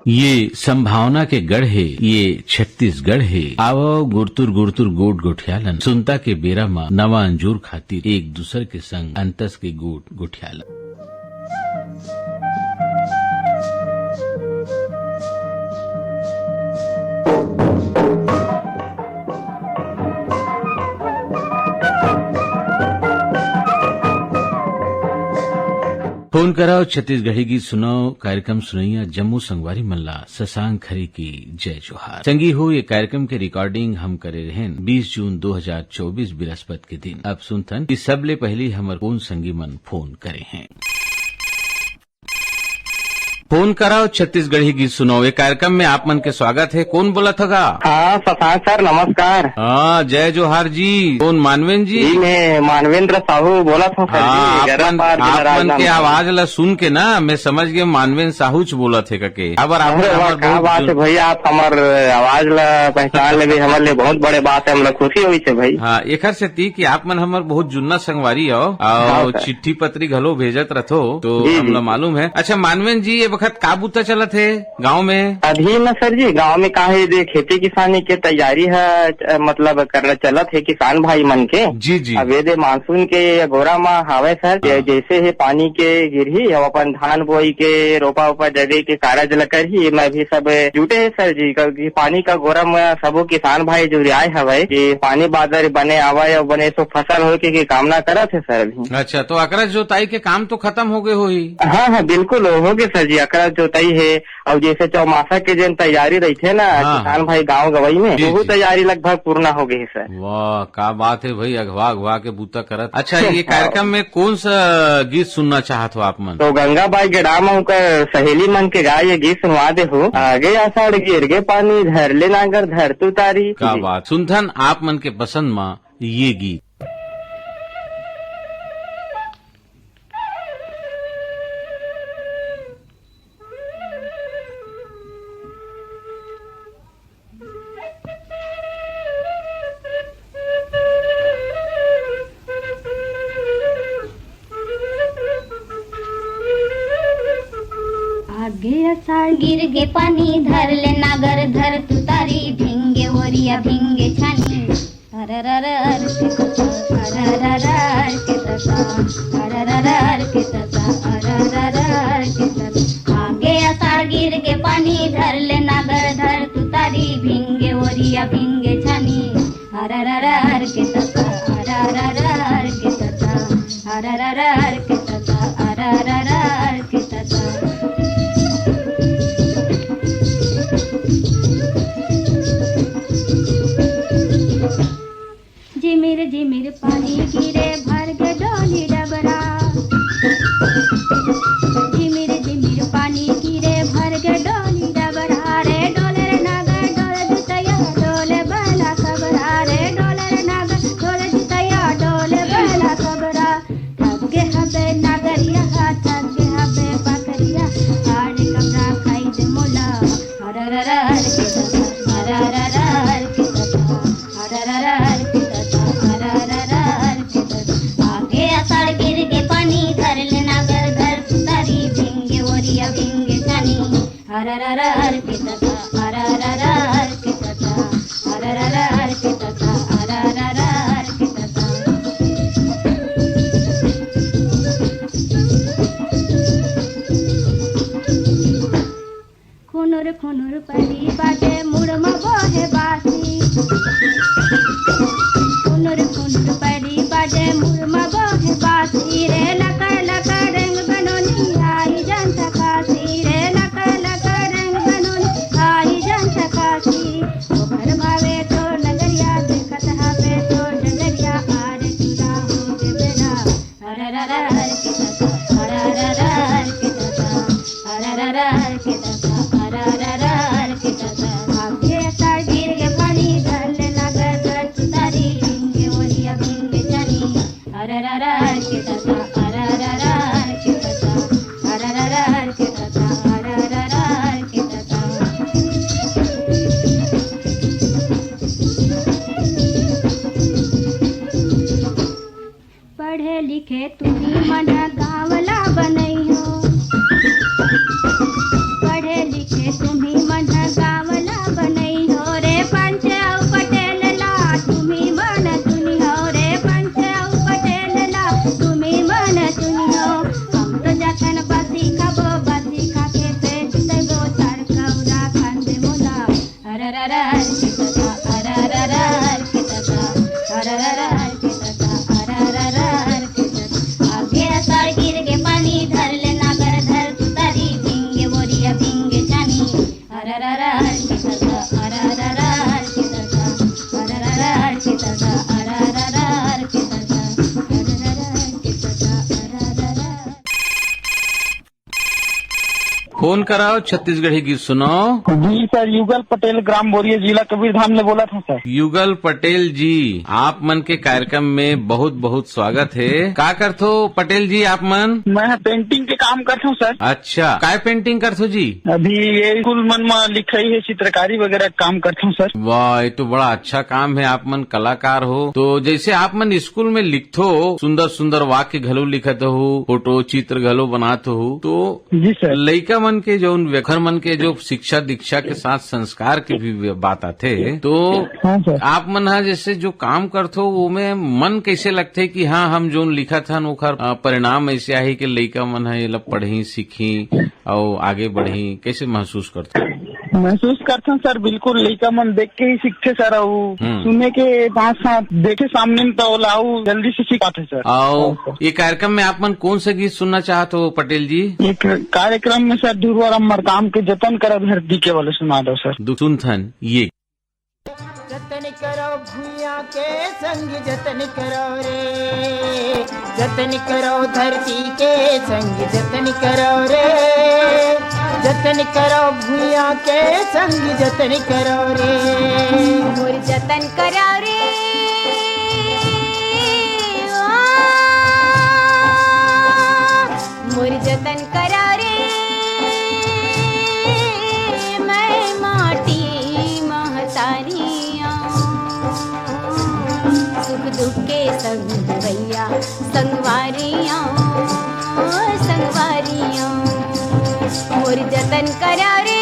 ये संभावना के गढ़ है, ये छत्तीसगढ़ है। आवो गुरतुर गुरतुर गोट गोठियालन, सुनता के बेरा मा नवा अंजूर खातिर एक दूसर के संग अंतस के गोट गोठियालन। फोन कराओ छत्तीसगढ़ी गीत सुनाओ कार्यक्रम सुनैया जम्मू संगवारी मल्ला शशांक खरी की जय जोहार। संगी हो ये कार्यक्रम के रिकॉर्डिंग हम करे रहें 20 जून 2024 बृहस्पति के दिन। अब सुनथन कि सबले पहली हमर कौन संगी मन फोन करे हैं। फोन कराओ छत्तीसगढ़ी गीत सुनाओ ये कार्यक्रम में आप मन के स्वागत है। कौन बोला था? हाँ शशांक सर नमस्कार। हाँ जय जोहार जी। कौन मानवेंद्र जी? मैं मानवेंद्र साहू बोला था सर। आप मन के आवाज ला सुन के ना मैं समझ गया मानवेंद्र साहू बोला थे के। क्या बात है भैया, आप हमार आवाज ला पहचान ले हमारे लिए बहुत बड़े बात है, हम खुशी हुई है भाई। हाँ एक से थी कि आप मन हमार बहुत जुन्ना संगवारी हो, चिट्ठी पत्री घलो भेजत रथो तो हमला मालूम है। अच्छा मानवेंद्र जी ये वक्त का बूता चलत है गांव में? अभी न सर जी गांव में का है खेती किसानी के तैयारी है, मतलब करना चलत है किसान भाई मन के। जी जी। अवेदे मानसून के गोरा में हावे सर। जैसे है पानी के गिरही अब अपन धान बोई के रोपा उपा जगह के कारज ल करही मैं भी सब जुटे है सर जी। क्योंकि पानी का गोरा में सबो किसान भाई जुड़ाए हवे कि पानी बादल बने आवे और बने सो फसल हो के कामना करत है सर अभी। अच्छा तो अकरस जोताई के काम तो खत्म हो गए हो ही? हाँ हाँ बिल्कुल हो गए सर जी। अकरस जोताई है और जैसे चौमासा के जन तैयारी रही थे ना किसान भाई गांव गवई में वो तैयारी लगभग पूर्ण हो गई है सर। वाह क्या बात है भाई, अगवा अगवा के बूता करत। अच्छा ये कार्यक्रम में कौन सा गीत सुनना चाहत हो आप मन? तो गंगाबाई गेडाम कर सहेली मन के गाय ये गीत सुनवा दे हो। आगे आषाढ़ गिर गे पानी धर ले नागर धर तू तारी। क्या बात। सुनथन आप मन के पसंद माँ ये गीत। आगे अषाढ़ गिर गे पानी धर ले नागर धर तू तारी भिंगे ओरिया भिंगे छानी अरररर के तता अरररर के तता अरररर के तता अरररर के तता। आगे अषाढ़ गिर गे पानी धर ले नागर धर तू तारी भिंगे ओरिया भिंगे छानी अरररर के तता अरररर के तता अरररर के तता अरररर के तता। झिमिर पानी गिरे भर के डोली डबरा। झिमिर पानी गिरे भर के डोली डबरा रे डोले रे नागर डोले जुतैया डोले बला खबरा रे डोले रे नागर डोले जुतैया डोले बला खबरा। थके हबे नागरिया थके हबे बकरिया आड़ कमरा खाई दे मोला अरररर के तता अरररर के तता अरररर के तता। आगे अषाढ़ गिर के पानी धर ले नागर धर तारी भिंगे ओरिया भिंगे छानी अरररर के तता अरररर के तता अरररर के तता अरररर के तता। खुनुर खुनुर पड़ी बाटे मुड़मा बोहे बासी। खुनुर खुनुर पड़ी बाटे मुड़मा बोहे बासी रे लकर लकर रंग बनोनी आई जन सकासी रे लकर लकर रंग बनोनी आई जन सकासी। ओकर भावे तो नगरिया देखत हावे तो डगरिया आरे चूड़ा हो गे बेरा अरररर के तता अरररर के तता अरररर के तता अरररर के तता। आगे अषाढ़ गिर के पानी धर ले नागर धर तू तारी भिंगे ओरिया भिंगे छानी अरररर के तता अरररर के तता अरररर के तता अरररर के तता। पढ़े लिखे तुम्ही मन गावला बनई हो। पढ़े लिखे तुम पिया भिंगे जानी अररर हरकितसा अररर हरकितसा अररर हरकितसा अररर हरकितसा अररर हरकितसा अररर। फोन कराओ छत्तीसगढ़ी गीत सुनाओ। जी सर, युगल पटेल, ग्राम बोरिया, जिला कबीरधाम ने बोला था सर। युगल पटेल जी, आप मन के कार्यक्रम में बहुत बहुत स्वागत है। का करथो पटेल जी आप मन? मैं पेंटिंग के काम करता हूँ सर। अच्छा, काय पेंटिंग करथो जी? अभी ये स्कूल मन में लिखाई है, चित्रकारी वगैरह काम करता हूँ सर। वाह, ये तो बड़ा अच्छा काम है। आप मन कलाकार हो। तो जैसे आप मन स्कूल में लिखते हो, सुंदर सुंदर वाक्य घलो लिखत हो, फोटो चित्र घलो बनाते हो, तो जी सर, लइका मन के जो व्यखर मन के जो शिक्षा दीक्षा के साथ संस्कार की भी बात आते, तो हाँ सर। आप मन हा जैसे जो काम करथो वो में मन कैसे लगते कि हाँ हम जो लिखत हन ओखर परिणाम ऐसे आहे कि लइका मन हा ये ला पढ़ी सीखी और आगे बढ़ी, कैसे महसूस करते? महसूस करता हूँ सर, बिल्कुल लड़का मन देख के ही सीखते सर। सुनने के साथ साथ देखे सामने में तो लाऊ जल्दी से सीख पाते सर। और ये कार्यक्रम में आप मन कौन सा गीत सुनना चाहते हो पटेल जी? एक कार्यक्रम में सर ध्रुवराम मरकाम के जतन कर धरती के वाले सुना दो सर। सुनथन ये जतन करो भूया के संग जतन करो रे, जतन करो धरती के संग जतन करो रे, जतन करो भूया के संग जतन करो रे, मोर जतन करो रे मोर जतन करो रे, मैं माटी महतारियाँ सुख दुख के संग भैया संगवारियाँ संगवारियाँ, मोर जतन करो रे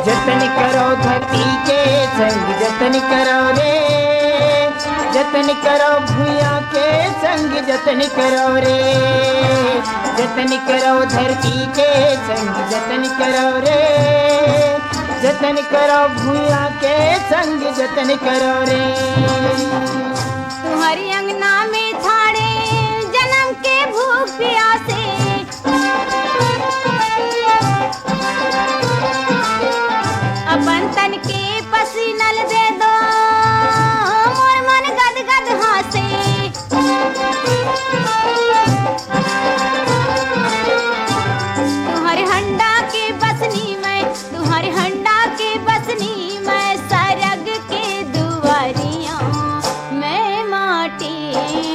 जतन करो धरती के संग जतन करो रे, जतन करो भूया के संग जतन करो रे, जतन करो धरती के संग जतन करो रे, जतन करो भूया के संग जतन करो रे। तुम्हारी अंगना में थाड़े जन्म के भूख प्यासे, अपन तन के पसीनल दे दो मोर मन गद गद हासे, तुम्हारे हंडा के बसनी में, तुम्हारे हंडा के बसनी में सरग के दुआरियाँ, मैं माटी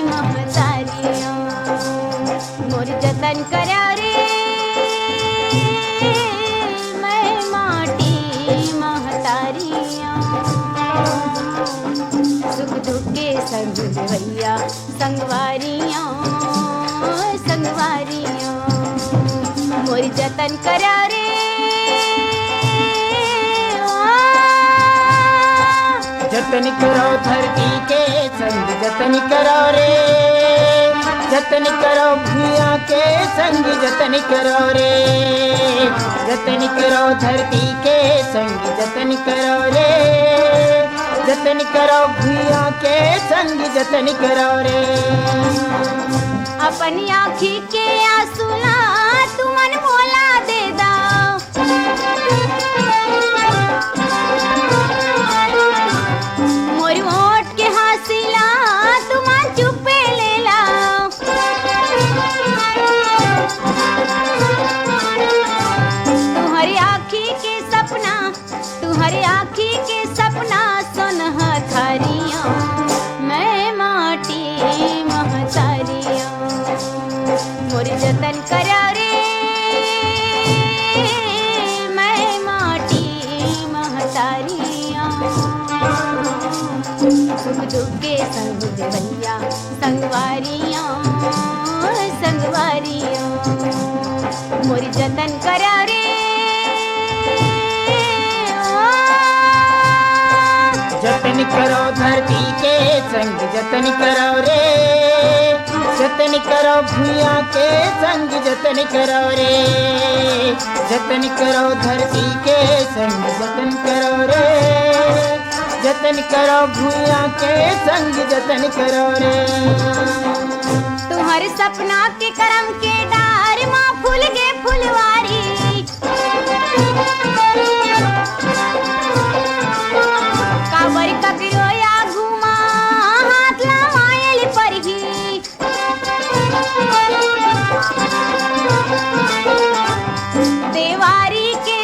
महतारियाँ मोर जतन करो रे, मैं माटी महतारियाँ सुख दुख के संग भैया संगवारियाँ संगवारियाँ, मोर जतन करो रे जतन करो धरती के संग जतन करो रे, जतन करो भूया के संग जतन करो रे, जतन करो धरती के संग जतन करो रे, जतन करो भूया के संग जतन करो रे। अपनी आँखी के आंसुला तुमन मोला दे दाओ, मोर ओठ के हासिला तुमन चुपे ले लाओ, तुम्हारी आँखी के सपना, तुम्हारी आँखी के सपना सोनहा थारियाँ, मैं माटी महतारियाँ मोर जतन करो रे, मैं माटी महतारियाँ सुख दुख के संग भैया संगवारियाँ संगवारियाँ, मोर जतन करो रे जतन करो धरती के संग जतन करो रे, जतन करो भूया के संग जतन करो रे, जतन करो धरती के संग जतन करो रे, जतन करो भूया के संग जतन करो रे। हमारे सपना के करम के डार माँ फूल के फुलवारी काबर ककरो या घुमा हाथ लमायल परही देवारी के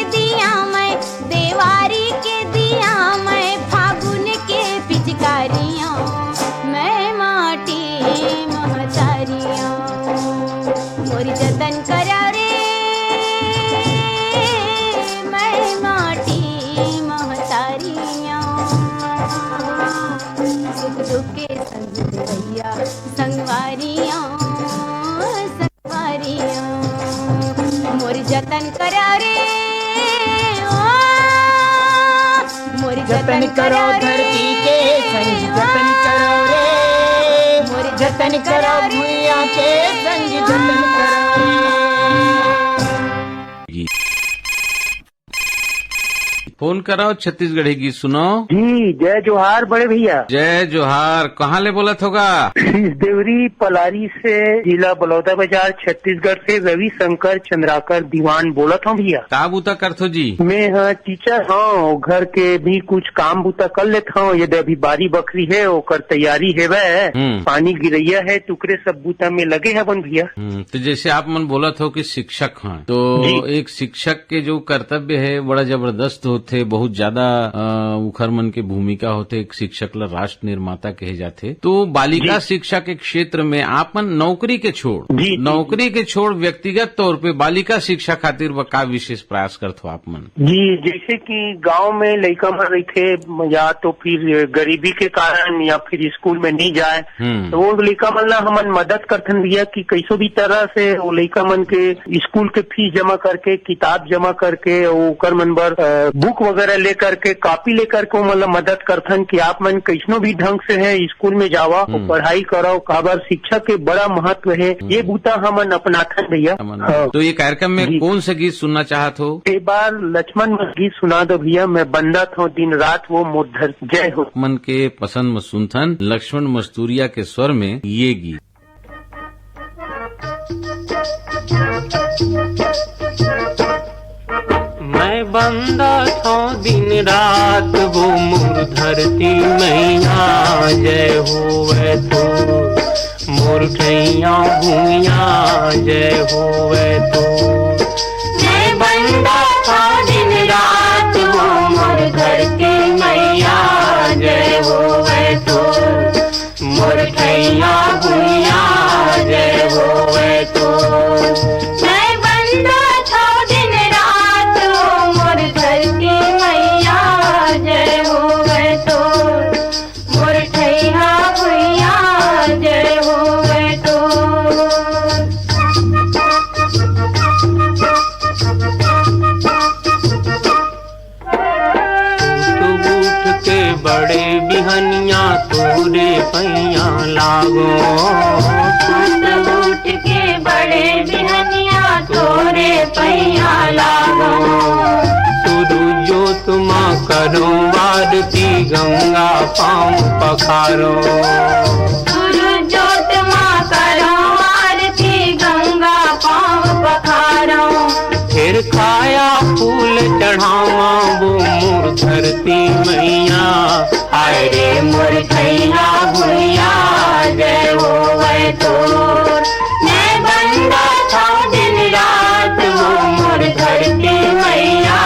दिया मैं फागुन के पिचकारियां मैं माटी महतारियां मोरी जतन करा रे मैं माटी महतारियां सुख दुख के संग भैया संगवारियां मोरी जतन करा रे मोरी जतन करो धरती के संग जतन करो रे मोरी जतन करो भूया के संग जतन करो रे। फोन कराओ छत्तीसगढ़ी की सुनो। जी जय जोहार बड़े भैया। जय जोहार। कहाँ ले बोलत होगा? देवरी पलारी से जिला बलौदा बाजार छत्तीसगढ़ से रवि शंकर चंद्राकर दीवान बोलत हूँ भैया। का बूता करथो जी? मैं टीचर हूँ, घर के भी कुछ काम बूता कर लेता हूँ। यदि अभी बारी बकरी है ओकर तैयारी है पानी गिरैया है टुकड़े सब बूता में लगे है बन भैया। तो जैसे आप मन बोलत हो कि शिक्षक हैं तो एक शिक्षक के जो कर्तव्य है बड़ा जबरदस्त होते, बहुत ज्यादा उखर मन के भूमिका होते। एक शिक्षक ला राष्ट्र निर्माता कहे जाते। तो बालिका शिक्षा के क्षेत्र में आपन नौकरी के छोड़ व्यक्तिगत तौर पे बालिका शिक्षा खातिर व का विशेष प्रयास करते हो आप मन? जी जैसे कि गांव में लड़का मन रहते या तो फिर गरीबी के कारण या फिर स्कूल में नहीं जाए तो वो लड़का मन ला हमन मदद करथन भैया कि कैसो भी तरह से वो लड़का मन के स्कूल के फीस जमा करके किताब जमा करके ओकर मन बर बुक वगैरह लेकर के कॉपी लेकर के मतलब मदद करथन कि आप मन कैसनो भी ढंग से है स्कूल में जावा और पढ़ाई करो। काबर शिक्षा के बड़ा महत्व है, ये बूता हमन अपनाथन भैया। तो ये कार्यक्रम में कौन सा गीत सुनना चाहत हो? एक बार लक्ष्मण गीत सुना दो भैया, मैं बंदा था दिन रात वो मुद्धर। जय हो। मन के पसंद में सुनथन लक्ष्मण मस्तूरिया के स्वर में ये गीत। मैं बंदा था दिन रात वो मोर धरती मैया जय होवे तो मोर ठैया भूया जय होवे तो। मैं बंदा था दिन रात वो मोर धरती मैया जय होवे तो मोर ठैया भूया जय होवे तो। मैं बंदा बड़े बिहनिया तोरे पैया लागो उठ के बड़े बिहनिया तोरे पैया लागो। सूरजो तुम करो आरती गंगा पाँव पखारो सूरजो तुम करो आरती गंगा पाँव पखारो। फिर खाया फूल चढ़ावा वो मोर धरती मैया आए रे मोर ठैया भूया जय होवे तो। मैं बंदा था दिन रात वो मोर धरती मैया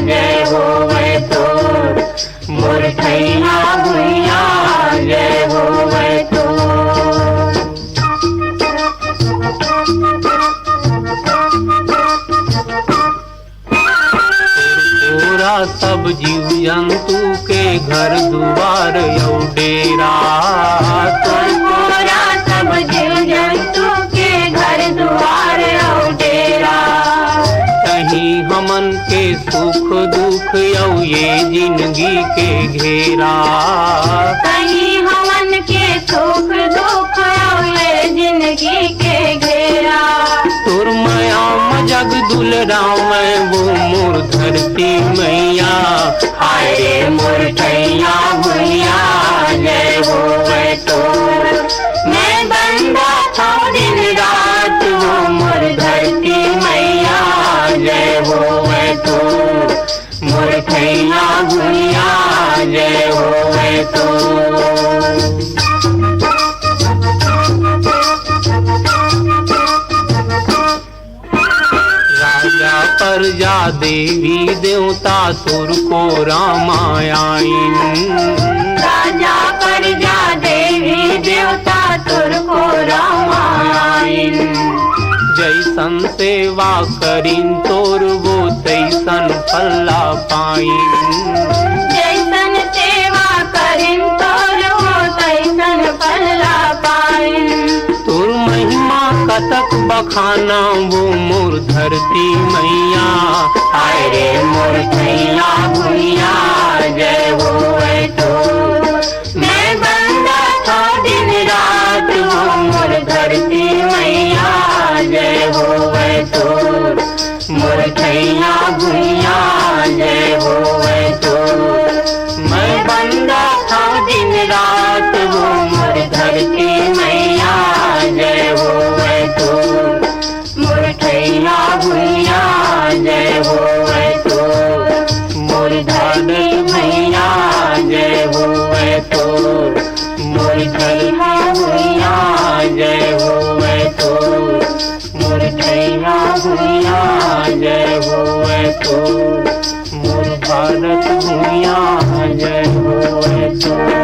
जय होवे तो मोर ठैया भूया जय होवे तो। सब जीव जंतु के घर द्वार यौ डेरा तोरा सब जीव जंतु के घर द्वार यौ डेरा। कहीं हमन के सुख दुख यौ ये जिंदगी के घेरा कहीं हमन के सुख दुख यौ ये जिंदगी के घेरा। तुर माया जग दुलराव वो मोर धरती मैया हाय रे मोर ठैया भूया जय होवे तो। मैं बंदा था पर जा देवी देवता तुर को रामायण। राजा पर जा देवी देवता तुर को रामायण। जैसन सेवा करीन तोर वो तैसन फल्ला पाइन। जैसन सेवा करीन तोर वो तैसन फल्ला पाइन। तुर महिमा कतक बखाना वो मोर धरती मैया। आए रे मोर थैया भुइया जय होए तोर। मैं बंदा था दिन रात वो मोर धरती मैया जय होए तोर। मोर थैया भुइया जय होए तोर। मैं बंदा था दिन रात वो मोर धरती मैया जय होए तोर। मोर थैया भुइया जय होए तोर। मोर धरती मैया जय होए तोर। मोर थैया भुइया जय होए तोर। मोर थैया भुइया जय होए तोर। मोर भारत भुइया जय होए तोर।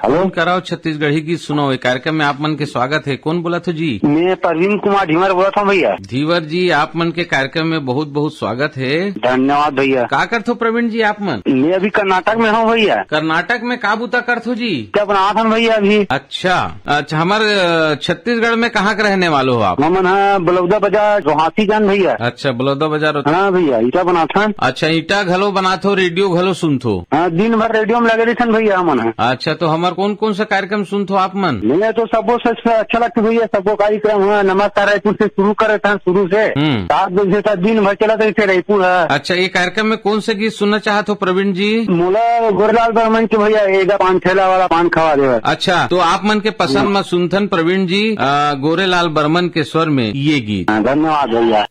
फोन कराओ छत्तीसगढ़ी की सुनो, एक कार्यक्रम में आप मन के स्वागत है। कौन बोला था जी? मैं परवीन कुमार ढीमर बोला था भैया। धीवर जी, आप मन के कार्यक्रम में बहुत बहुत स्वागत है। धन्यवाद भैया। का करथो प्रवीण जी आप मन? मैं अभी कर्नाटक में हूँ भैया। कर्नाटक में का बूता करथो जी? क्या बना था भैया अभी? अच्छा अच्छा, हमारे छत्तीसगढ़ में कहाँ के रहने वाले हो आप? ममन हाँ बलौदा बाजार रोहासी जान भैया। अच्छा, बलौदा बाजार। हाँ भैया, ईटा बना था। अच्छा, ईटा घलो बनाथो, रेडियो घलो सुनथो? हाँ, दिन भर रेडियो में लगे रही थन भैया हमन। अच्छा, तो हमार कौन कौन सा कार्यक्रम सुनथो आप मन? मैं तो सबको सबसे अच्छा लगता भैया, सबको कार्यक्रम हुआ नमस्कार रायपुर से शुरू करे था। शुरू से 7 बजे तक दिन भर चला था रायपुर है। अच्छा, ये कार्यक्रम में कौन से गीत सुनना चाहते हो प्रवीण जी? मोला गोरेलाल बर्मन के भैया एगा पान ठेला वाला पान खवा दे। अच्छा, तो आप मन के पसंद में सुनथन प्रवीण जी गोरेलाल बर्मन के स्वर में ये गीत। धन्यवाद भैया।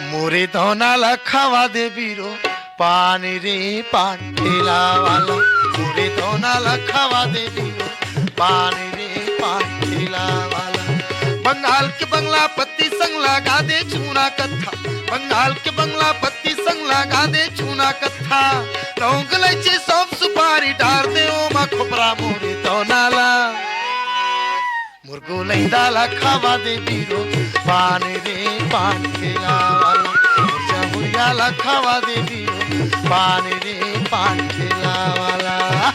मोरे धोना लखावा दे बीरो पानी रे पान ठेला वाला। मोरे धोना लखावा दे बीरो पानी रे पान ठेला वाला। बंगाल के बंगला पत्ती संग लगा दे चूना कत्था। बंगाल के बंगला पत्ती संग लगा दे चूना कत्था। लौंग इलायची सौंफ सुपारी डाल दे ओ मा खोपरा मोरे धोना ला। मुर्गो लैंदा लखावा दे बीरो पानी रे पान ठेला वाला। हुरिया लखावा दे बीरो पानी रे पान ठेला वाला।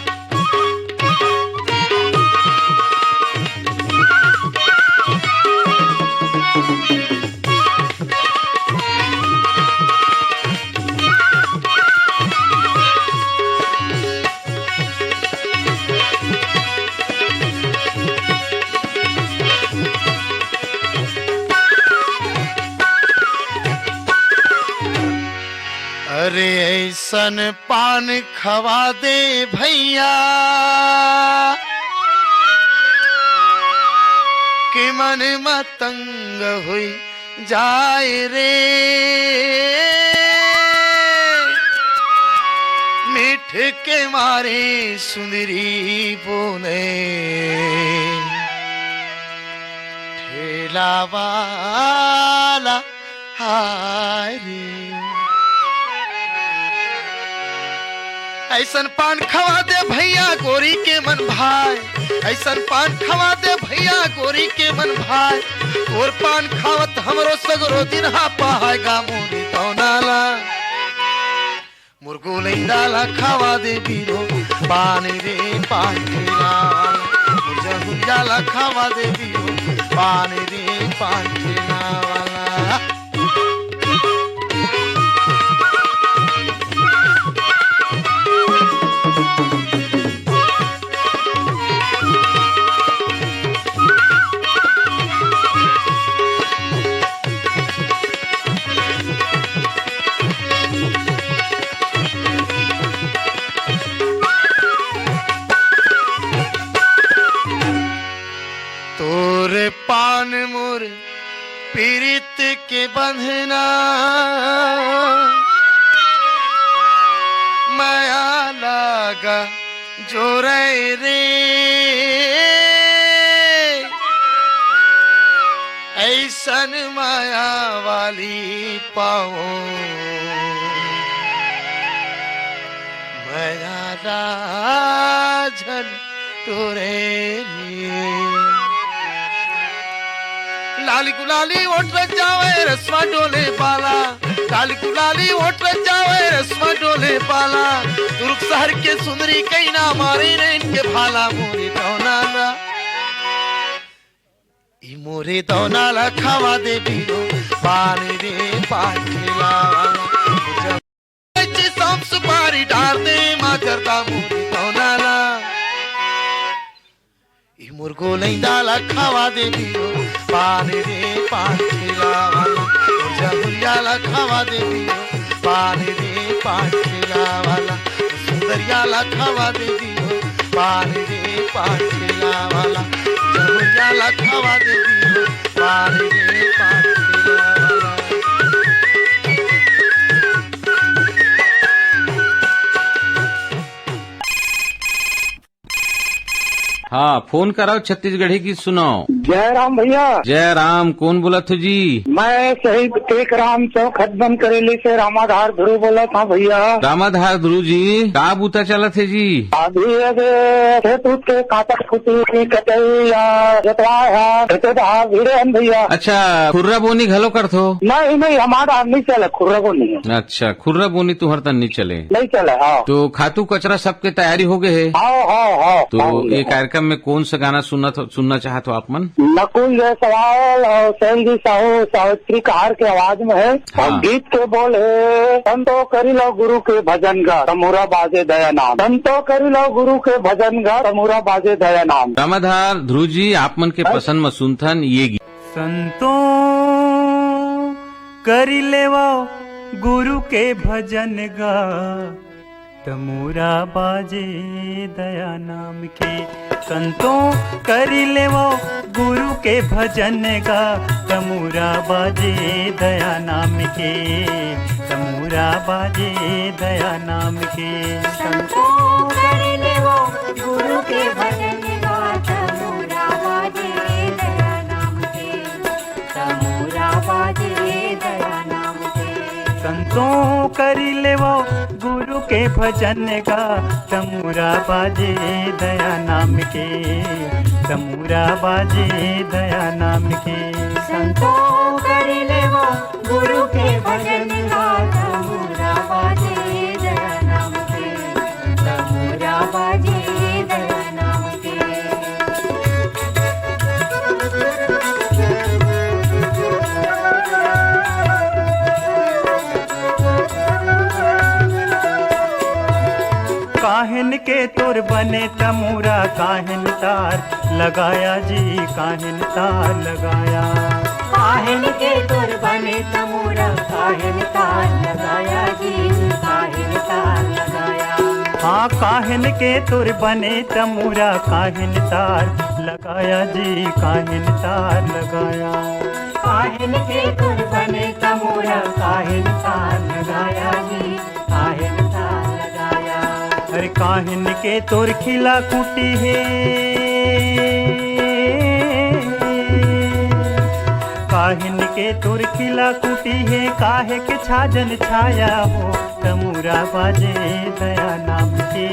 अरे ऐसन पान खवा दे भैया कि मन मतंग हुई जाए रे। मीठ के मारे सुंदरी बोले ठेला वाला हाय रे। ऐसन पान खवा दे भैया गोरी के मन भाई। ऐसन पान खवा दे भैया गोरी के मन भाई। और पान खावत हमरो सगरो दिन हा पाएगा मोरी तौनाला। मुर्गो लैंडाला खावा दे बीरो पानी रे पान ठेला वाला। मुझे हुंजाला खावा दे बीरो पानी रे पान ठेला वाला। बान मोर पीरित के बंधना माया लागा जोरे रे ऐसन माया वाली पाओ माया राझन टोरे लाली गुलाली ओट जावे रस्मा डोले पाला लाली गुलाली ओट जावे रस्मा डोले पाला दुर्ग शहर के सुंदरी कहीं ना मारे रे इनके भाला मोरे दौनाला ई मोरे दौनाला खावा दे बीरो पानी रे पाठेला सांप सुपारी डाल दे माजरदा मोरे दौनाला ई मुर्गो लैंदाला खावा दे बीरो पानी रे पाठेला वाला जहुरियाला खावा दे बीरो पानी रे पाठेला वाला सुंदरियाला खावा दे बीरो पानी रे पाठेला वाला जहुरियाला खावा दे बीरो पानी रे पाठेला वाला। हाँ, फोन कराओ छत्तीसगढ़ी की सुनाओ। जय राम भैया। जय राम, कौन बोला थे जी? मैं शहीद टेक राम चौक हदबंद करेली से रामाधार ध्रुव बोला था भैया। रामाधार ध्रुव जी, का बूता चला थे जी? अभी खेत के काटक फूटी कटैया भैया। अच्छा, खुर्रा बोनी घलो कर थो? नहीं हमारा नहीं चला, खुर्रा बोनी है। अच्छा, खुर्रा बोनी तुहर तन नहीं चले? नहीं चला। हाँ। तो खातू कचरा सबके तैयारी हो गए है? हाँ। तो ये कार्यक्रम में कौन सा गाना सुनना चाहते हो आप मन? नकुल जायसवाल और सैलजी साहू सावित्री कहार के आवाज में है। हाँ। और गीत के बोल है संतो करी लो गुरु के भजन गा तमुरा बाजे दया नाम। संतो करी लो गुरु के भजन गा तमुरा बाजे दया नाम। रामाधार ध्रुव जी, आप मन के पसंद में सुनथन ये गीत। संतो करी लेवा गुरु के भजन गा तमुरा बाजे दया नाम के। संतों करी लेवो गुरु के भजन गा तमुरा बाजे दया नाम के। तमुरा बाजे दया नाम के। संतों करी लेवो गुरु के भजन गा तमुरा बाजे दया नाम के। तमुरा बाजे दया नाम के। संतों करी लेवो गुरु के भजन गा तमुरा बाजे दया नाम के। तमुरा बाजे दया नाम के। संतों करी लेवो गुरु के भजन गा तमुरा बाजे दया नाम के। तमुरा बाजे दया नाम के। काहिन के तुर बने तमुरा काहिन तार लगाया जी काहिन तार लगाया। काहिन के तुर बने तमुरा काहिन तार लगाया जी काहिन तार लगाया। हाँ, काहिन के तुर बने तमुरा काहिन तार लगाया जी काहिन तार लगाया। काहिन के तुर बने तमुरा काहिन तार लगाया जी काहिन तार लगाया। अरे काहिन के तुर खिला कुटी है। काहिन के तुर खिला कुटी है काहे के छाजन छाया हो तमुरा बाजे दया नाम के।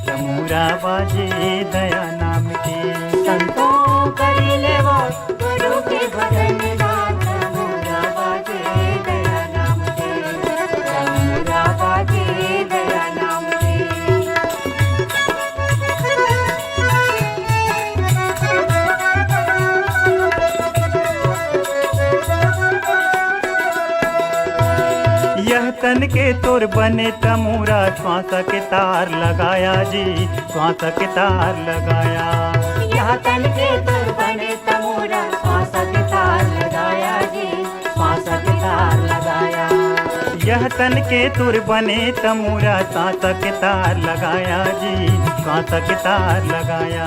तमुरा बाजे दया नाम के। संतों करी लेवो गुरु के भजन गा तमुरा बाजे दया नाम के। तमुरा बाजे दया नाम के। यह तन के तुर बने तमुरा श्वास के तार लगाया जी श्वास के तार लगाया। यह तन के तुर बने तमुरा श्वास के तार लगाया जी श्वास के तार लगाया। यह तन के तुर बने तमुरा श्वास के तार लगाया जी श्वास के तार लगाया।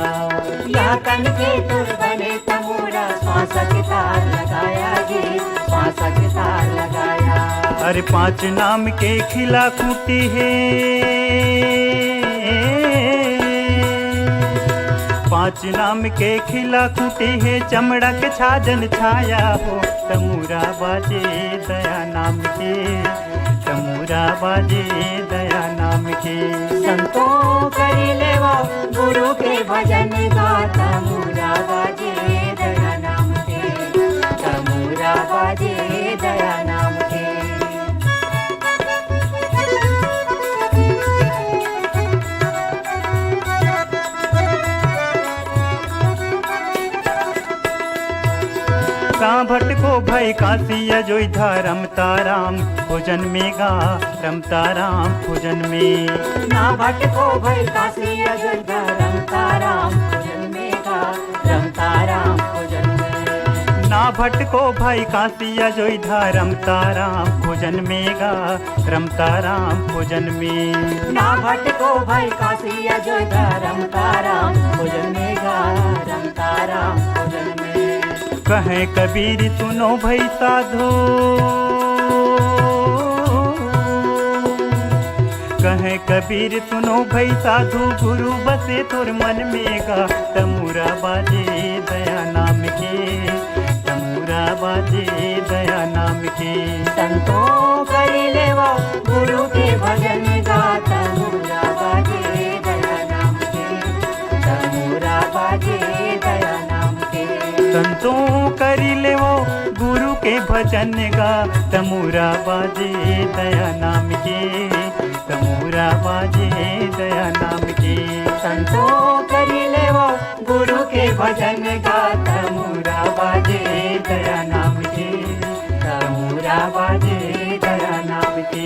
यह तन के तुर बने तमुरा बांसा के तार लगाया गे, बांसा के तार लगाया। अरे 5 नाम के खिला खूटी है, 5 नाम के खिला खूटी है, चमड़ा के छाजन छाया हो, तमूरा बाजे दया नाम के, तमूरा बाजे दया नाम के। संतों करी लेवा गुरु के भजन गा, तमूरा बाजे दया नाम के, तमूरा बाजे दया नाम के। भट्ट को भय काशी अयोध्या, रमता राम भोजन में गा, रमता राम भोजन में। ना भट्ट को भय काशी अयोध्या, रमता राम भोजन में गा, रमता राम भोजन में। ना भट्ट को भय काशी अयोध्या, रमता राम भोजन में गा, रमता राम भोजन में। ना भट्ट को भय काशी अयोध्या, रमता राम भोजन में गा, रमता राम भोजन में। कहे कबीर सुनो भई साधो, कहे कबीर सुनो भई साधु, गुरु बसे तुर मन में गा, तमूरा बाजे दया नाम के, तमूरा बाजे दया नाम के। संतों करी लेवा गुरु के भजन गा, तमूरा बाजे दया नाम के, तमूरा बाजे दया नाम के। संतों करी ले वो गुरु के भजन गा, तमूरा बाजे दया नाम के, तमूरा बाजे दया नाम के। संतों करी ले वो गुरु के भजन गा, तमूरा बाजे दया नाम के, तमूरा बाजे दया नाम के।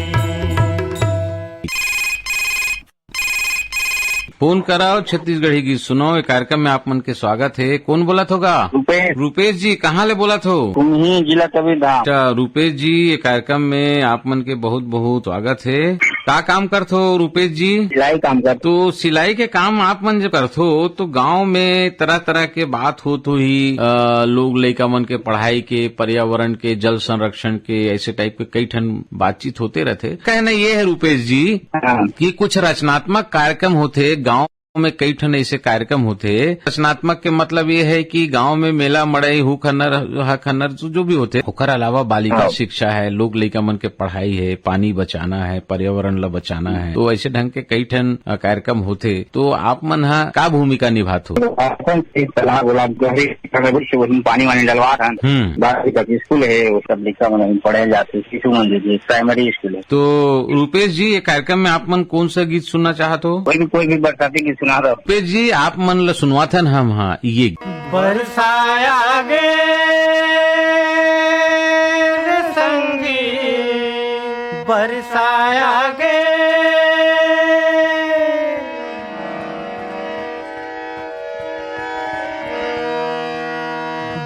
फोन कराओ छत्तीसगढ़ी की सुनो, ये कार्यक्रम में आप मन के स्वागत है। कौन बोला होगा? रूपेश जी, कहाँ ले बोला थो? जिला कबीरधाम। अच्छा रूपेश जी, ये कार्यक्रम में आप मन के बहुत बहुत स्वागत है। का काम करथो रूपेश जी? सिलाई काम कर। तो सिलाई के काम आप मन जब करथो तो गांव में तरह तरह के बात हो तो ही लोग लइका मन के पढ़ाई के, पर्यावरण के, जल संरक्षण के, ऐसे टाइप के कई ठन बातचीत होते रहते। कहना ये है रूपेश जी कि कुछ रचनात्मक कार्यक्रम होते गांव में, कई ठन ऐसे कार्यक्रम होते। रचनात्मक के मतलब ये है कि गांव में मेला मड़ई हु खन्नर जो भी होते, ओकर अलावा बालिका शिक्षा है, लोग लइका मन के पढ़ाई है, पानी बचाना है, पर्यावरण ला बचाना है, तो ऐसे ढंग के कई ठन कार्यक्रम होते। तो आप मन हा का भूमिका निभात हो? पानी वानी डलवा रहा स्कूल है, वो सब लइका मन पढ़े जाते, शिशु मंदिर प्राइमरी स्कूल है। तो रूपेश जी, ये कार्यक्रम में आप मन कौन सा गीत सुनना चाहते हो? कोई भी बरसाती गीत सुना रहा। रूपेश जी, आप मन ला सुनवा था हम। हाँ, ये बरसाया गे संगी, बरसाया गे,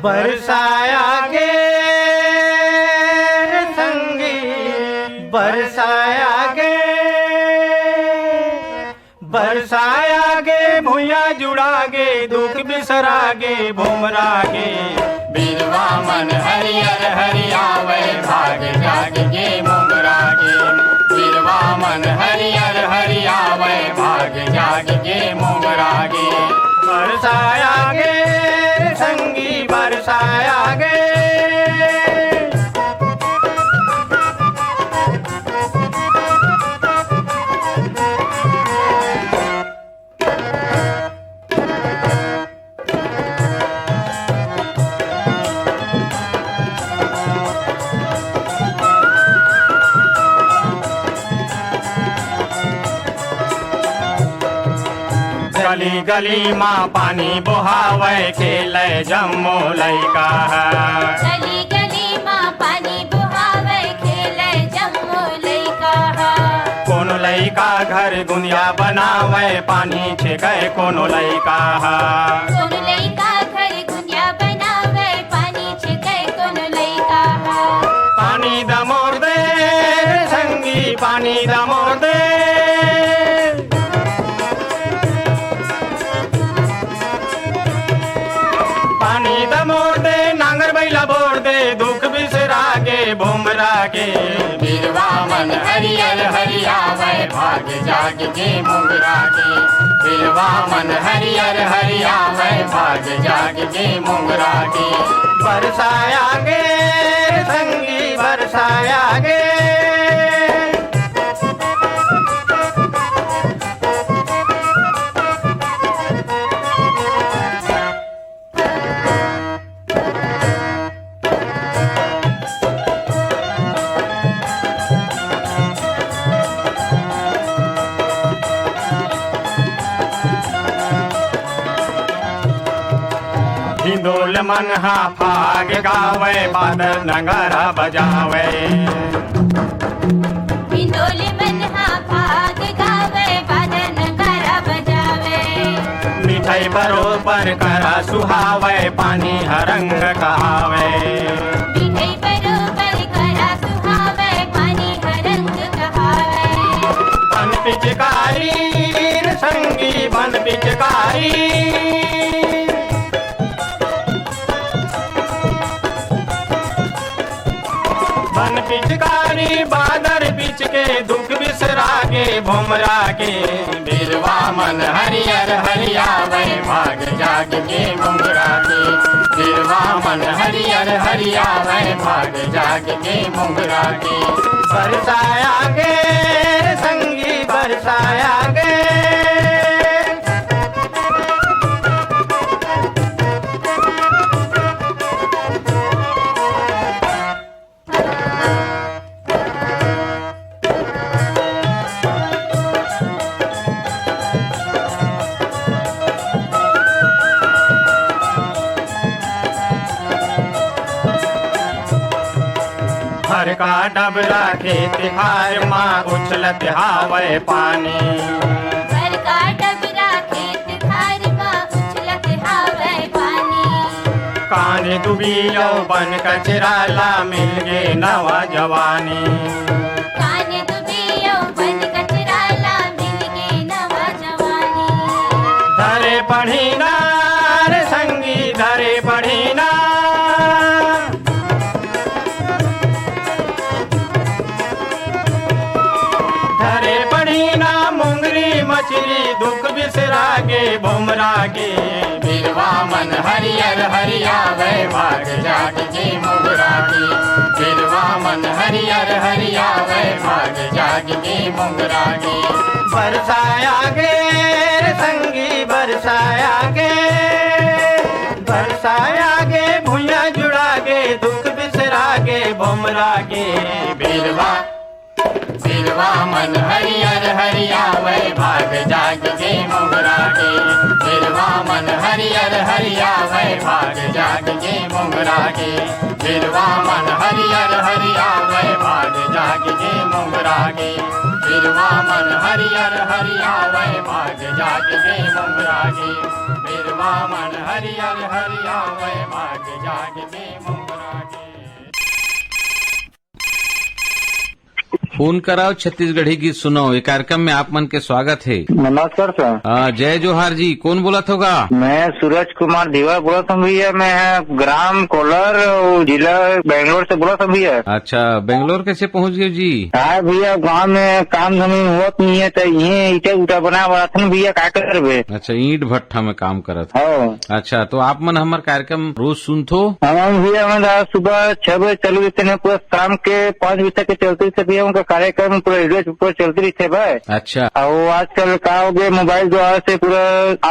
बरसाया गे संगी, बरसाया गे, बरसाया गे, भूया जुड़ागे, दुख बिसरागे, भूमरागे, बीरवा मन हरियर हरियावे, भाग जाग गे मोगरागे, बीरवा मन हरियर हरियावे, भाग जाग गे मोगरागे। बरसाया गे संगी, बरसाया गे, गली गली माँ पानी बोहावे, खेले जम्मो लइका है। गली गली माँ पानी बुहावे, खेले जम्मो लइका है। कोनो लइका घर गुनिया बनावे, पानी छिके कोनो लइका है। कोनो लइका घर गुंजिया बनावे, पानी छिके कोनो लइका है। पानी दमोर दे संगी, पानी दमोर दे, पानी दमोर दे मोगरा के बिरवा मन हरियर हरियावे भाग जाग के मोगरा के बिरवा मन हरियर हरियावे भाग जाग के मोगरा के बरसाया गे संगी बरसाया गे हिंदोल मन हा फाग गावे बादल नगारा बजावे हिंदोल मन हा फाग गावे बादल नगारा बजावे मिठाई बरोबर करा सुहावे पानी हरंग कहावे मिठाई बरोबर करा सुहावे पानी हरंग कहावे बन पिचकारी संगी बन पिचकारी बन पिचकारी बादर बिच के दुख बिसरा के भुमरा के बिरवा मन हरियर हरियावे भाग जाग के मोगरा के बिरवा मन हरियर हरियावे भाग जाग के मोगरा के बरसाया गे संगी बरसाया गे हर का डबरा खेत हार माँ उछलत हावे पानी घर का डबरा खेत खार का उछलत हावे पानी कान डूबियो बन कचराला मिल गे नवा जवानी कान दुबियो बन कचराला मिल गे नवा जवानी धरे पढ़ीना रे संगी धरे पढ़ीना धरे पढ़ीना मुंगरी मछली दुख बिसरा गे भुमरा गे बिरवा मन हरियर हरियावे भाग जाग के मोगरा के बिरवा मन हरियर हरियावे भाग जाग के मोगरा के बरसाया गे संगी बरसाया गे बरसाया गे भुइया जुड़ा गे दुख बिसरा गे भुमरा गे बिरवा बिरवा मन हरियर हरियावे भाग जाग के मोगरा के बिरवा मन हरियर हरियावे भाग जाग के मोगरा के बिरवा मन हरियर हरियावे भाग जाग के मोगरा के बिरवा मन हरियर हरियावे भाग जाग के मोगरा के बिरवा मन हरियर हरियावे भाग जाग के मोगरा के फोन कराओ छत्तीसगढ़ी गीत सुनाओ ये कार्यक्रम में आप मन के स्वागत है। नमस्कार सर। जय जोहार जी, कौन बोला होगा? मैं सूरज कुमार धीवर बोला था भैया। मैं ग्राम कोलर जिला बेंगलोर से बोला था भैया। अच्छा, बेंगलोर कैसे पहुंच गए जी? हाँ भैया, गाँव में काम धनी होत नहीं है तो ये ईटा उटा बना बड़ा था भैया, क्या करबे। अच्छा, ईंट भट्ठा में काम करत। अच्छा, तो आप मन हमार कार्यक्रम रोज सुनथो? हम भैया मैं सुबह 6 बजे चालू रहते हैं, पूरा शाम के 5 बजे तक चलते थे भैया। उनका कार्यक्रम पूरा रेडियो पर चलते रही थे भाई। अच्छा, और आजकल क्या हो गया, मोबाइल द्वारा से पूरा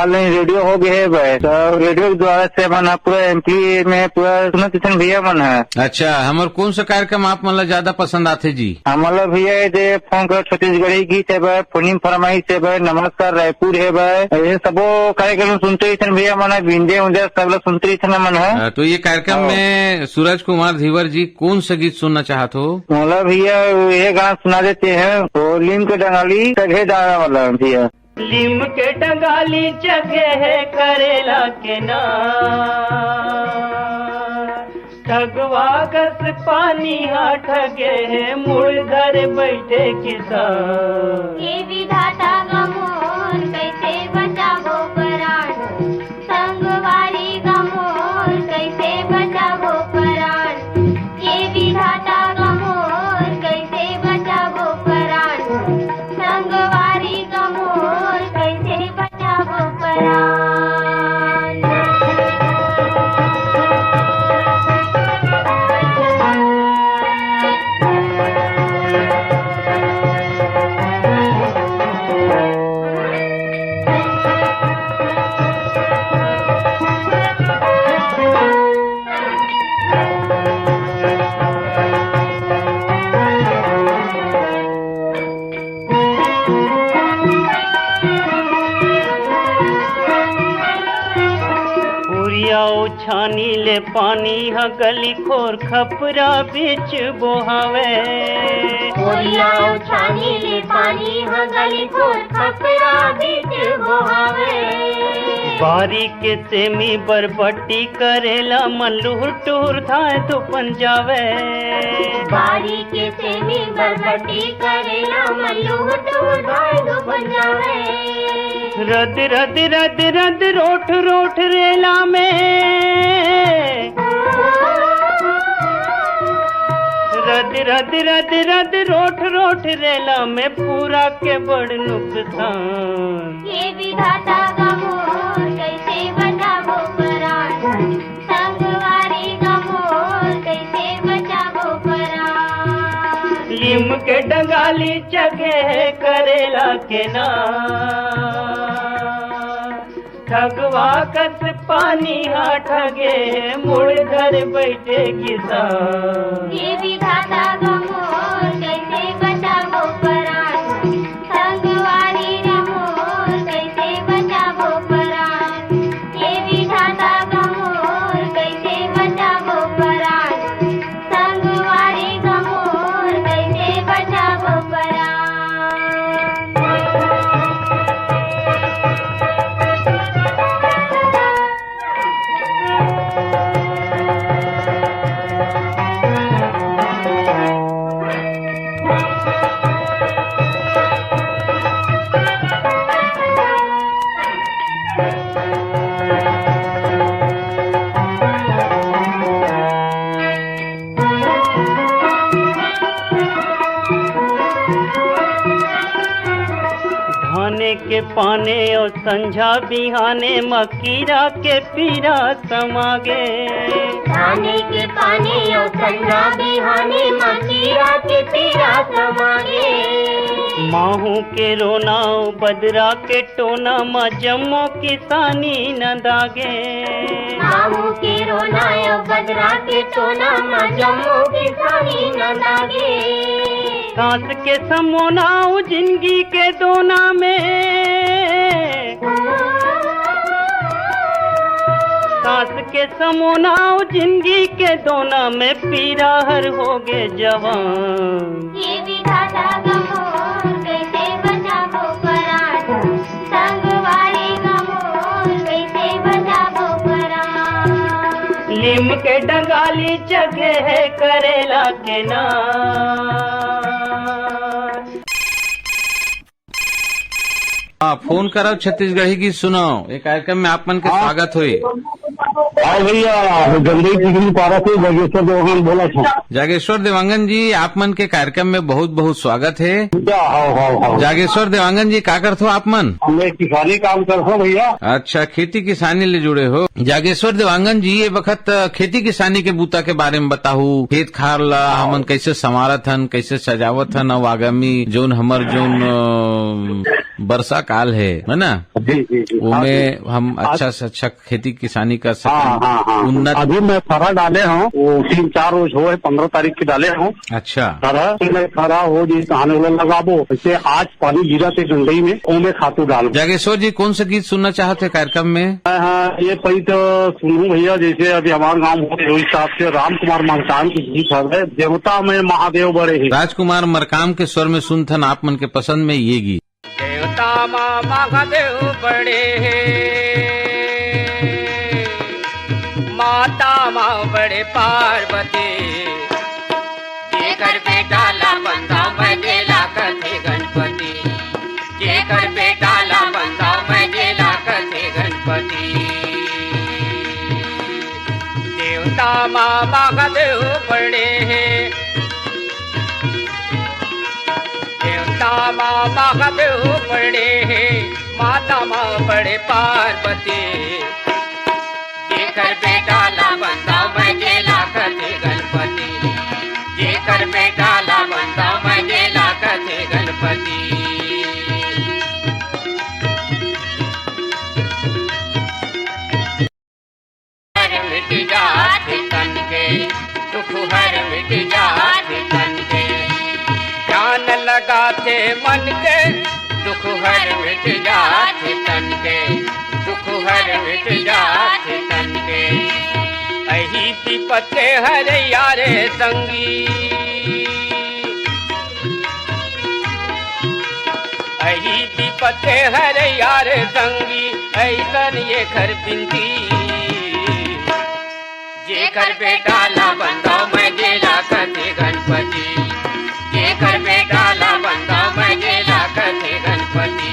ऑनलाइन रेडियो हो गया है भाई। तो रेडियो द्वारा से मन पूरा एमपी में पूरा सुनते थे भैया मन है। अच्छा, हमारे कौन सा कार्यक्रम आप मन ज्यादा पसंद आते जी? हमारा भैया जे फोन कर छत्तीसगढ़ी गीत है भाई, फोनिम फरमाइश है भाई, नमस्कार रायपुर है भाई, ये सबो कार्यक्रम सुनते ही थे भैया मन। विंध्य उंध्या सब लोग सुनते ही थे मन है। तो ये कार्यक्रम में सूरज कुमार धीवर जी कौन सा गीत सुनना चाहते हो? मोला भैया ये गाना सुना देते हैं, वो लीम के डंगाली जगह दाना वाला भैया। लीम के डंगाली जगह करेला के ना ठगवा कस पानी ठगे है मुड़ घर बैठे किसान। ये विधाता गमोर कैसे बचावो प्राण, संगवारी गमोर कैसे बचावो प्राण। ये विधाता गमोर के पानी ह गली खोर खपरा बीच बोहावे कोरिया उछानी ले पानी ह गली खोर खपरा बीच बोहावे बारी के सेमी बरबट्टी करेला मल्लूर टूर धाए तो पंजावे बारी के सेमी बरबट्टी करेला मल्लूर टूर धाए तो पंजावे रद रद रद रद रोठ रोठ रेला में रद रद रद रद रोठ रोठ रेला में पूरा के बड़ नुकसान ये विधाता का मोर कैसे बचावो परान संगवारी का मोर कैसे बचावो परान लीम के डंगाली जगह करेला के ना ठगवा कस पानी हा ठगे मुड़ घर बैठे किसान ये विधाता का मोर कैसे बचावो परान संगवारी का मोर कैसे बचावो परान ये विधाता का मोर कैसे बचावो परान संगवारी का मोर कैसे बचावो परान धाने के पाने और संझा बिहाने मकीरा के पीरा समागे धाने के पानी और संजा बिहाने मकीरा के पीरा समागे माहू के रोना बदरा के टोना माँ जम्मो किसानी न दागे माहू के रोना बदरा के टोना माँ जम्मू किसानी न लागे सांस के समोना जिंदगी के दोना में सांस के समोना जिंदगी के दोना में पीरा हर हो गए जवान ये विधाता का मोर कैसे बचावो परान संगवारी का मोर कैसे बचावो परान लीम के डंगाली जगह करेला के नाम फोन करो छत्तीसगढ़ी की सुनो ये कार्यक्रम में आप मन के स्वागत हुई हाँ भैया जल्दी डिग्री पारा से जागेश्वर देवांगन बोला था। जागेश्वर देवांगन जी आप मन के कार्यक्रम में बहुत बहुत स्वागत है। हाँ जागेश्वर देवांगन जी का करते हो आप मन? मैं किसानी काम करता हूँ भैया। अच्छा खेती किसानी ले जुड़े हो। जागेश्वर देवांगन जी ये वक्त खेती किसानी के बूता के बारे में बताहू खेत खार ला हमन कैसे संवारत हन कैसे सजावत हन और आगामी जोन हमर जोन वर्षा काल है ना उनमें हम अच्छा से अच्छा खेती किसानी कर सकते उन्नत। अभी मैं फरा डाले हूँ वो 3-4 रोज हो 15 तारीख की डाले हूँ। अच्छा फरा हो जी कहानी वाला लगाबो इसे आज पानी गिरा थे गंडई में उनमें खातू डालो। जागेश्वर जी कौन सा गीत सुनना चाहते कार्यक्रम में? हाँ ये पही तो सुनू भैया जैसे अभी हमारे गाँव हो हिसाब से राम कुमार मरकाम की गीत है देवता में महादेव बड़े है। राजकुमार मरकाम के स्वर में सुनथन आप मन के पसंद में ये गीत। देवता माँ महादेव बड़े माता माँ बड़े पार्वती जेकर बेटा ला बंदा मजेला कथे गणपति जेकर बेटा ला बंदा मजेला कथे गणपति देवता माँ महादेव बड़े देवता माँ महादेव बड़े माता माँ बड़े पार्वती जेकर बेटा ला बंदा मजेला कथे गणपति जेकर बेटा ला बंदा मजेला कथे गणपति हर मिट जात तन के दुख हर मिट जात तन के ध्यान लगाते मन के दुख हर मिट जात तन के दुख हर मिट जात तन के पत्ते हरे यारे संगी, अही पत्ते हरे यारे संगी, ऐसन ये घर बिंदी, जेकर बेटा ला बंदा मैं गेला कथे गणपति, जेकर बेटा ला बंदा मैं गेला कथे गणपति।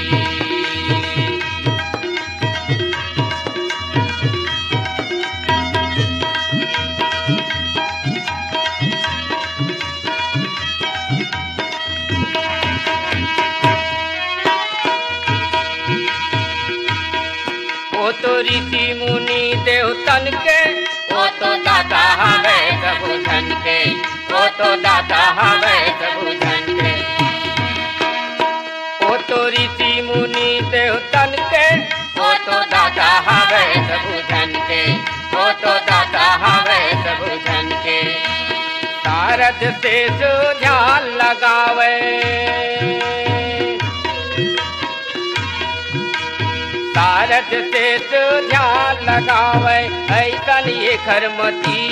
ओ तो ऋषि मुनि देवतन के, ओ तो दाता हवे सबु धन के, ओ तो दाता हवे सबु धन के, ओ तो ऋषि मुनि देवतन के, ओ तो दाता हवे सबु धन के, ओ तो दाता हवे सबु धन के। शारद से जो ध्यान लगावे, शारद से तो ध्यान लगावे, ऐसन ये खरमती,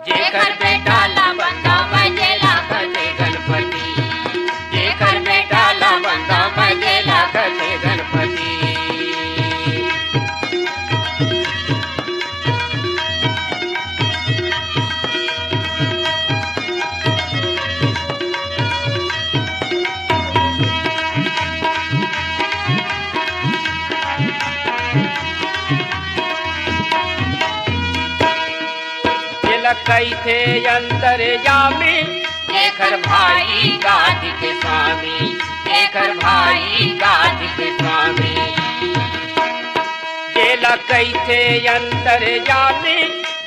जेकर बेटा ला बंदा मैं गेला कथे गणपति, जेकर बेटा ला बंदा मैं गेला कथे गणपति। कैथे अंतर जामी, जेकर भाई गाज के स्वामी, जेकर भाई गाज के स्वामी, जेला कैथे अंतर जामी,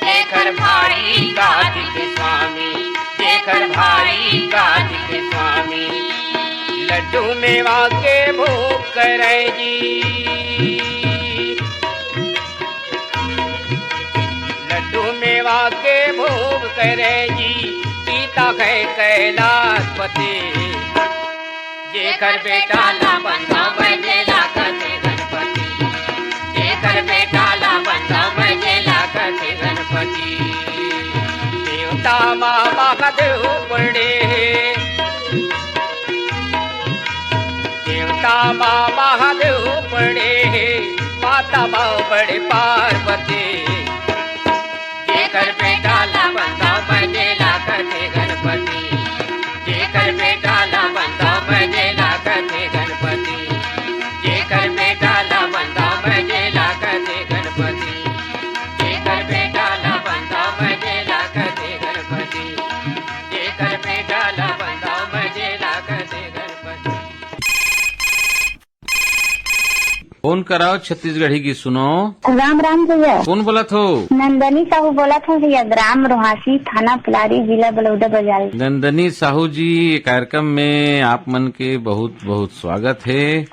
जेकर भाई गाज के स्वामी, जेकर भाई गाज के स्वामी। लड्डू मेवा के भोग करे जी, मेवा के भोग करे जी, पीता है कैलाशपति, जेकर बेटा ला बंदा मैं गेला कथे गणपति, जेकर बेटा ला बंदा मैं गेला कथे गणपति। देवता माँ महादेव पड़े, देवता माँ महादेव पड़े, माता माँ बड़े पार्वती, जेकर बेटा ला बंदा मैं गेला कथे गणपति, जेकर बेटा ला बंदा मैं गेला कथे गणपति, जेकर बेटा ला बंदा मैं गेला कथे गणपति, जेकर बेटा ला बंदा मैं गेला कथे गणपति, जेकर बेटा ला बंदा मैं गेला कथे गणपति। फोन कराओ छत्तीसगढ़ी की सुनो। राम राम भैया। कौन बोला थो? नंदनी साहू बोला था भैया, ग्राम रोहासी, थाना पलारी, जिला बलौदा बाजार। नंदनी साहू जी, कार्यक्रम में आप मन के बहुत बहुत स्वागत है।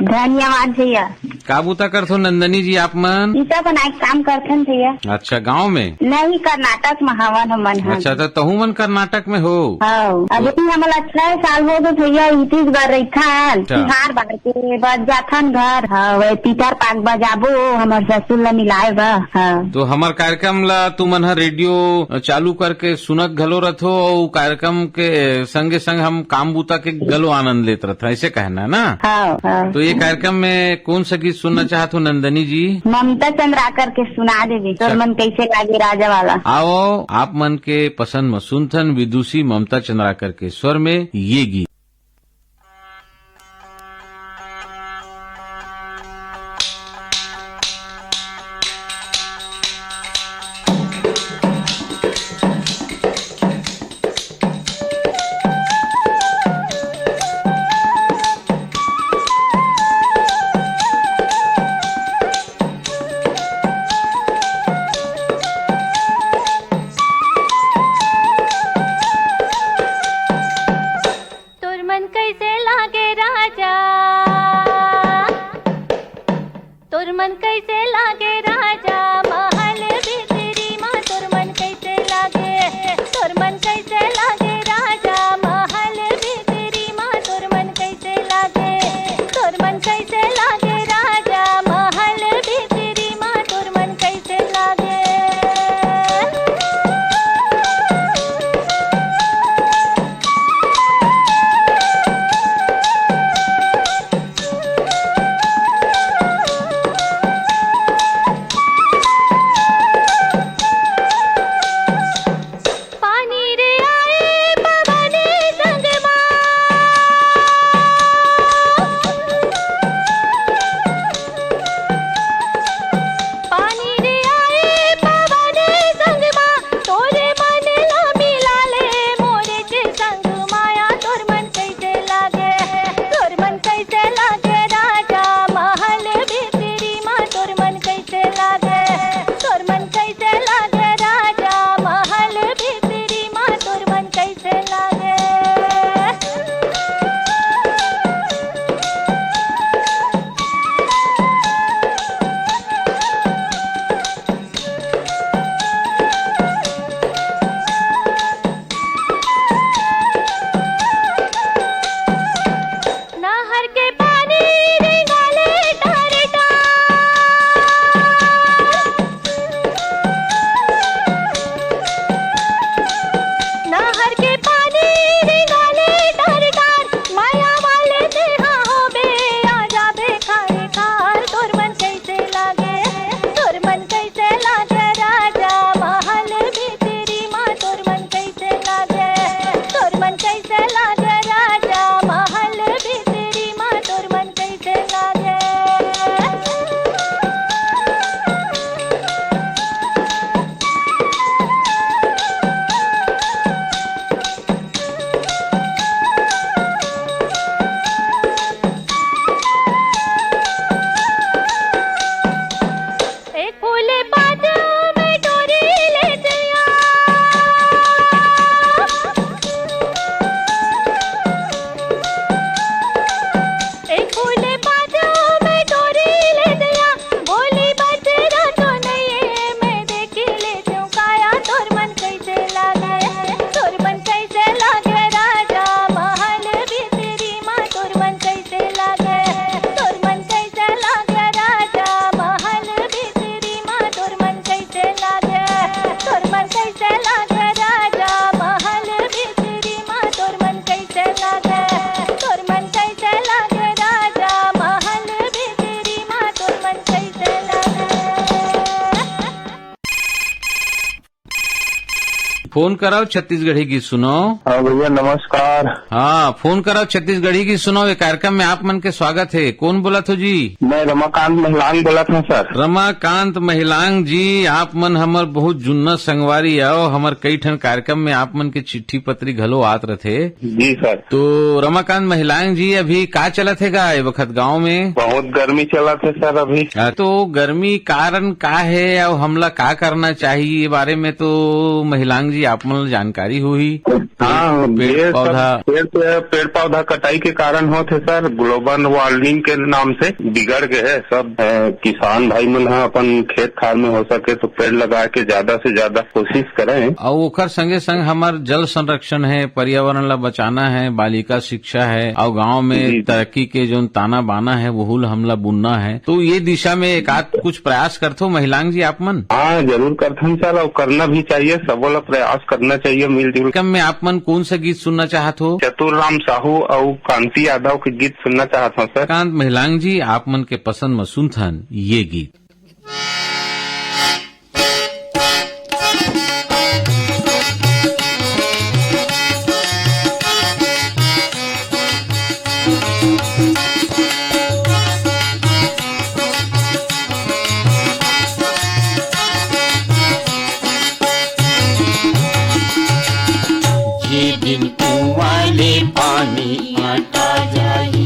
धन्यवाद भैया। का बूता करथो नंदनी जी आप मन? ईटा बनाए काम करथन भैया। अच्छा, गांव में? नहीं, कर्नाटक में हवन हमन। अच्छा, तो तहु मन कर्नाटक में हो? अभी हमला 6 साल हो गए भैया, छत्तीसगढ़ रहीथन, बिहार बाहर के बज जाथन घर, तीतर पाक बजाबो हमार ससुर ला मिलाए बा। तो हमार कार्यक्रम ला तू मन रेडियो चालू करके सुनत घलो रथो, और कार्यक्रम के संगे संग हम काम बूता के गलो आनंद लेत रथ, ऐसे कहना ना? तो ये कार्यक्रम में कौन सा गीत सुनना चाहत हो नंदनी जी? ममता चंद्राकर के सुना देवी, तो मन कैसे लागे राजा वाला। आओ आप मन के पसंद में सुनथन विदुषी ममता चंद्राकर के स्वर में ये गीत। तो फोन कराओ छत्तीसगढ़ी की सुनो। हाँ भैया नमस्कार। हाँ फोन कराओ छत्तीसगढ़ी की सुनो, ये कार्यक्रम में आप मन के स्वागत है। कौन बोला था जी? मैं रमाकांत महिलांग बोला था सर। रमाकांत महिलांग जी, आप मन हमर बहुत जुन्ना संगवारी आओ, हमर कई ठन कार्यक्रम में आप मन के चिट्ठी पत्री घलो आत रथे। जी सर। तो रमाकांत महिलांग जी, अभी का चलत हैगा ये वक्त गाँव में? बहुत गर्मी चलत है सर अभी। तो गर्मी कारण का है और हमला का करना चाहिए, ये बारे में तो महिलांग जी आप मन जानकारी हुई। हाँ, पेड़ पौधा कटाई के कारण होते सर, ग्लोबल वार्मिंग के नाम से बिगड़ गए है सब। किसान भाई मन अपन खेत खार में हो सके तो पेड़ लगा के ज्यादा से ज्यादा कोशिश करें। और ओकर संगे संग हमार जल संरक्षण है, पर्यावरण ला बचाना है, बालिका शिक्षा है और गांव में तरक्की के जो ताना बाना है वो हमला बुनना है। तो ये दिशा में एक आध कुछ प्रयास करते हो महिलांग जी आप मन? हाँ जरूर करते हैं सर, और करना भी चाहिए, सब वाला प्रयास करना चाहिए मिलजुल। कम में आप मन कौन सा गीत सुनना चाहते हो? चतुर राम साहू और कांति यादव के गीत सुनना चाहता हूँ सर। कांत महिलांग जी आप मन के पसंद में सुनथन ये गीत। पानी आटा जाई,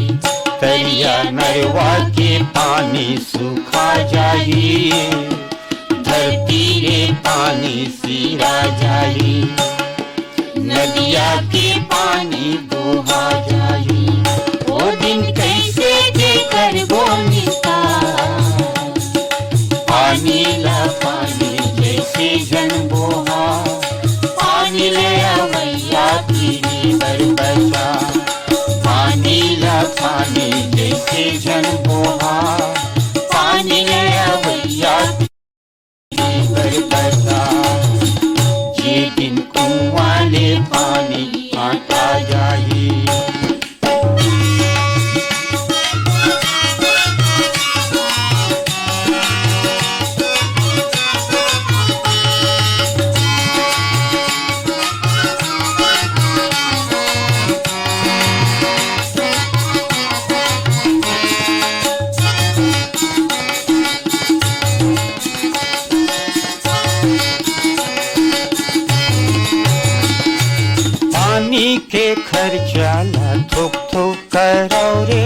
तरिया नरवा के पानी सूखा जाई, धरती रे पानी सीरा जाई, नदिया के पानी बहा जाई। ओ दिन कैसे के करबो निकाल, पानी ला पानी जैसे जन बोहा, पानी ले आवैया पीरी बरबसा, पानी ला पानी जैसे जन बोहा, पानी ले आवैया पीरी बरबसा। ये दिन कुआं ले पानी आता जाही, के खर्चा ला थोक थोक कराओ रे,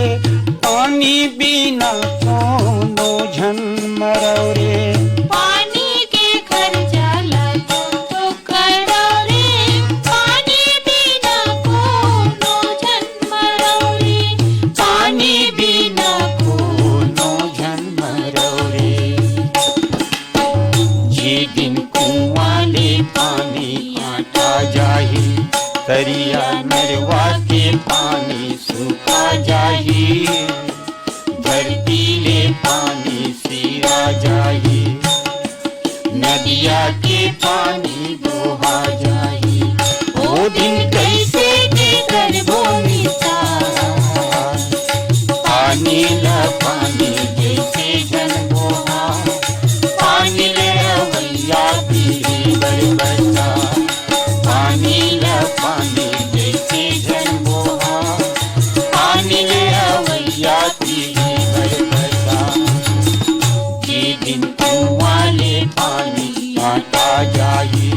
पानी बिना कोनो झन मराओ रे। पानी के खर्चा ला थोक थोक कराओ रे, पानी बिना कोनो झन मराओ रे, पानी बिना कोनो झन मराओ रे। ये दिन कुआं ले पानी आता जाही, तरिया नरवा के पानी सूखा जाही, धरती ले पानी सीरा जाही, नदिया के पानी बहा जाही। ओ दिन कैसे के करबो निकाल, पानी ला पानी जैसे जन बोहा, पानी ले आवैया पीरी बरबसा, पानी ला पानी जैसे जन बोहा, पानी ले आवैया पीरी बरबसा। ये दिन कुआं ले पानी आता जाही,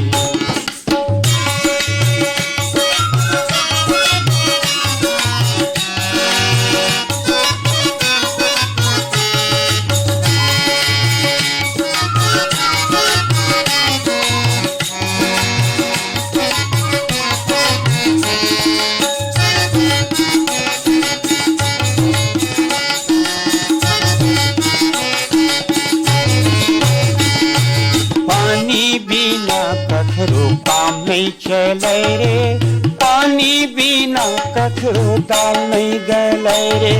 कखरो काम नहीं चले रे, पानी बिना कखरो दाल नहीं गले रे,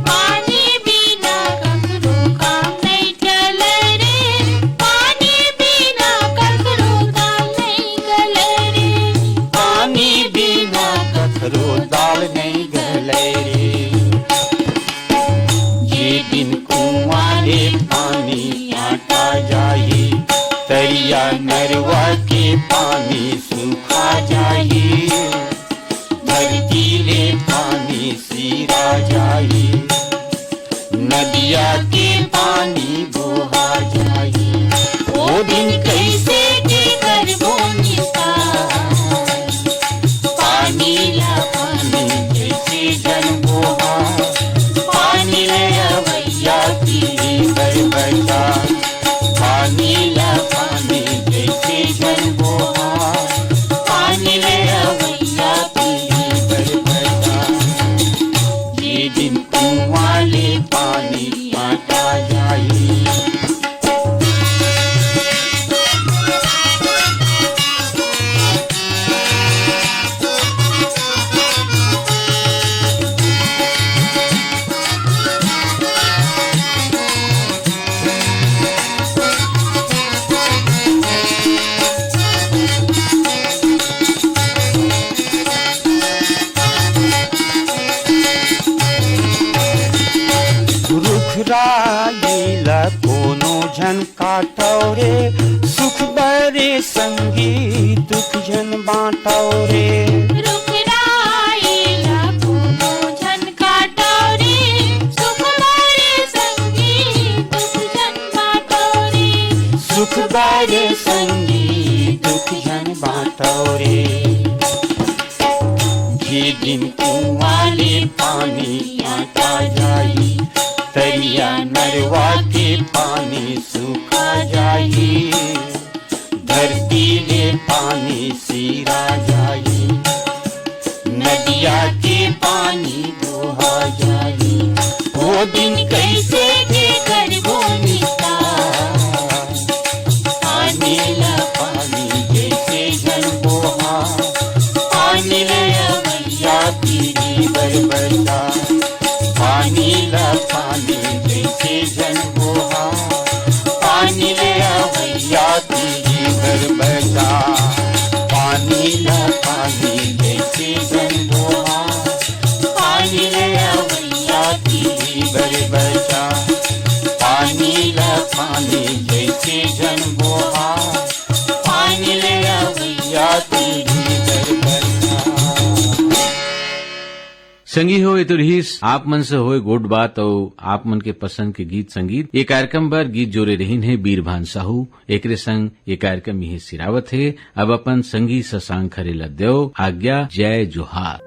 पानी बिना कखरो काम नहीं चले रे, पानी बिना कखरो दाल नहीं गले रे, पानी बिना कखरो दाल नहीं गले रे। ये दिन कुआं ले पानी आता जाही, तरिया नरवा के पानी सूखा जाई, धरती ले पानी सीरा जाई, नदिया के पानी बोहा जाई। ओ दिन कैसे के करबो निकाल, पानी ला पानी जैसे जन बोहा, पानी ले अवैया पीरी बरबटा, पानी ला पानी जैसे जन बोहा, पानी ले अवैया पीरी बरबटा। ये दिन कुआं ले पानी बांटा जाई, रुखराइला कोनो झन काटौ रे, सुख बरे संगी दुख झन बांटौ रे। रुखराइला कोनो झन काटौ रे, सुख बरे संगी दुख झन बांटौ रे। सुख बरे संगी दुख झन बांटौ रे। ये दिन कुआं ले पानी आता जाई, तरिया नरवा के पानी सूखा जाई, धरती ले पानी सीरा जाई, नदिया के पानी बोहा जाई। वो दिन कैसे के करबो निकाल, पानी ला पानी जैसे जन बोहा, पानी ले अवैया पीरी बरबटा, पानी ला पानी जैसे जन बोहा, पानी ले अवैया पीरी बरबटा, पानी ला पानी जैसे जन बोहा, पानी ले अवैया पीरी बरबटा, पानी ला पानी जैसे जन बोहा, पानी ले अवैया पीरी बरबटा। संगी हो तो रहीस आप मन से होए गोड बात और आप मन के पसंद के गीत संगीत। ये कार्यक्रम बर गीत जोरे रहीन है बीरभान साहू, एकरे संग ये कार्यक्रम यही सिरावत है। अब अपन संगी ससांग खरे लद्यो आज्ञा, जय जोहार।